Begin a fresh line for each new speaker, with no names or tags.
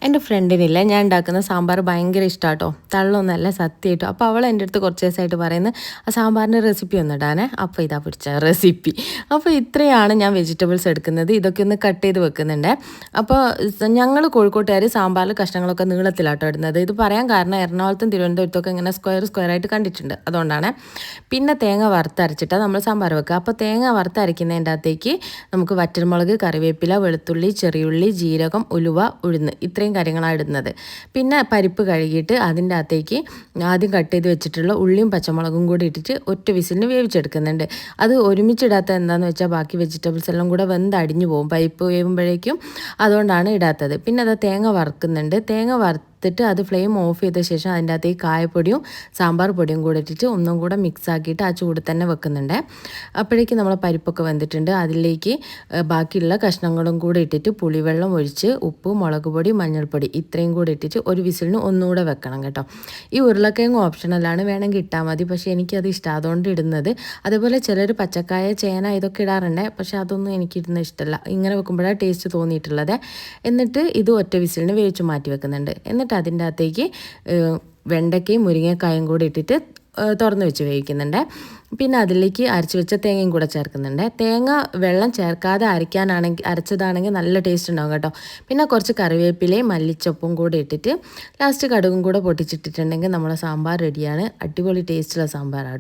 എൻ്റെ ഫ്രണ്ടിനില്ലേ ഞാൻ ഉണ്ടാക്കുന്ന സാമ്പാർ ഭയങ്കര ഇഷ്ടമാട്ടോ, തള്ളൊന്നല്ല സത്യമായിട്ടോ. അപ്പോൾ അവൾ എൻ്റെ അടുത്ത് കുറച്ച് ദിവസമായിട്ട് പറയുന്നത് ആ സാമ്പാറിൻ്റെ റെസിപ്പി ഒന്ന് ഇടാനേ. അപ്പോൾ ഇതാ പിടിച്ച റെസിപ്പി. അപ്പോൾ ഇത്രയാണ് ഞാൻ വെജിറ്റബിൾസ് എടുക്കുന്നത്. ഇതൊക്കെ ഒന്ന് കട്ട് ചെയ്ത് വെക്കുന്നുണ്ട്. അപ്പോൾ ഞങ്ങൾ കോഴിക്കോട്ടുകാർ സാമ്പാറിൽ കഷ്ണങ്ങളൊക്കെ നീളത്തിലാട്ടോ ഇടുന്നത്. ഇത് പറയാൻ കാരണം എറണാകുളത്തും തിരുവനന്തപുരത്തൊക്കെ ഇങ്ങനെ സ്ക്വയർ ആയിട്ട് കണ്ടിട്ടുണ്ട്, അതുകൊണ്ടാണ്. പിന്നെ തേങ്ങ വറുത്തരച്ചിട്ടാണ് നമ്മൾ സാമ്പാർ വെക്കുക. അപ്പോൾ തേങ്ങ വറുത്തരയ്ക്കുന്നതിൻ്റെ അകത്തേക്ക് നമുക്ക് വറ്റൽമുളക്, കറിവേപ്പില, വെളുത്തുള്ളി, ചെറിയുള്ളി, ജീരകം, ഉലുവ, ഉഴുന്ന് ഇത്രയും കാര്യങ്ങളാണ് ഇടുന്നത്. പിന്നെ പരിപ്പ് കഴുകിയിട്ട് അതിൻ്റെ അകത്തേക്ക് ആദ്യം കട്ട് ചെയ്ത് വെച്ചിട്ടുള്ള ഉള്ളിയും പച്ചമുളകും കൂടി ഇട്ടിട്ട് ഒറ്റ വിസിലിന് വേവിച്ചെടുക്കുന്നുണ്ട്. അത് ഒരുമിച്ചിടാത്തത് എന്താണെന്ന് വെച്ചാൽ ബാക്കി വെജിറ്റബിൾസ് എല്ലാം കൂടെ വെന്ത് അടിഞ്ഞു പോകും പരിപ്പ് വേവുമ്പോഴേക്കും, അതുകൊണ്ടാണ് ഇടാത്തത്. പിന്നെ അത് തേങ്ങ വറുക്കുന്നുണ്ട്. തേങ്ങ വറുത്തിട്ട് അത് ഫ്ലെയിം ഓഫ് ചെയ്ത ശേഷം അതിൻ്റെ അകത്തേക്ക് കായപ്പൊടിയും സാമ്പാർ പൊടിയും കൂടെ ഇട്ടിട്ട് ഒന്നും കൂടെ മിക്സ് ആക്കിയിട്ട് ആ ചൂട് തന്നെ വെക്കുന്നുണ്ട്. അപ്പോഴേക്കും നമ്മൾ പരിപ്പൊക്കെ വെന്തിട്ടുണ്ട്. അതിലേക്ക് ബാക്കിയുള്ള കഷ്ണങ്ങളും കൂടെ ഇട്ടിട്ട് പുളിവെള്ളം ഒഴിച്ച് ഉപ്പ്, മുളക് പൊടി, മഞ്ഞൾപ്പൊടി ഇത്രയും കൂടെ ഇട്ടിട്ട് ഒരു വിസിലിന് ഒന്നുകൂടെ വെക്കണം കേട്ടോ. ഈ ഉരുളക്കിഴങ്ങ് ഓപ്ഷണലാണ്, വേണമെങ്കിൽ ഇട്ടാൽ മതി. പക്ഷേ എനിക്കത് ഇഷ്ടം, അതുകൊണ്ട് ഇടുന്നത്. അതേപോലെ ചിലർ പച്ചക്കായ, ചേന ഇതൊക്കെ ഇടാറുണ്ട്. പക്ഷേ അതൊന്നും എനിക്കിടുന്ന ഇഷ്ടമല്ല. ഇങ്ങനെ വെക്കുമ്പോഴാണ് ടേസ്റ്റ് തോന്നിയിട്ടുള്ളത്. എന്നിട്ട് ഇത് ഒറ്റ വിസിലിന് വേവിച്ച് മാറ്റി വെക്കുന്നുണ്ട്. എന്നിട്ട് അതിൻ്റെ അകത്തേക്ക് വെണ്ടയ്ക്കയും മുരിങ്ങക്കായും കൂടി ഇട്ടിട്ട് തുറന്ന് വെച്ച് വേവിക്കുന്നുണ്ട്. പിന്നെ അതിലേക്ക് അരച്ച് വെച്ച തേങ്ങയും കൂടെ ചേർക്കുന്നുണ്ട്. തേങ്ങ വെള്ളം ചേർക്കാതെ അരച്ചതാണെങ്കിൽ നല്ല ടേസ്റ്റ് ഉണ്ടാകും കേട്ടോ. പിന്നെ കുറച്ച് കറിവേപ്പിലയും മല്ലിച്ചപ്പും കൂടെ ഇട്ടിട്ട് ലാസ്റ്റ് കടുകും കൂടെ പൊട്ടിച്ചിട്ടിട്ടുണ്ടെങ്കിൽ നമ്മളെ സാമ്പാർ റെഡിയാണ്. അടിപൊളി ടേസ്റ്റുള്ള സാമ്പാറാണ്.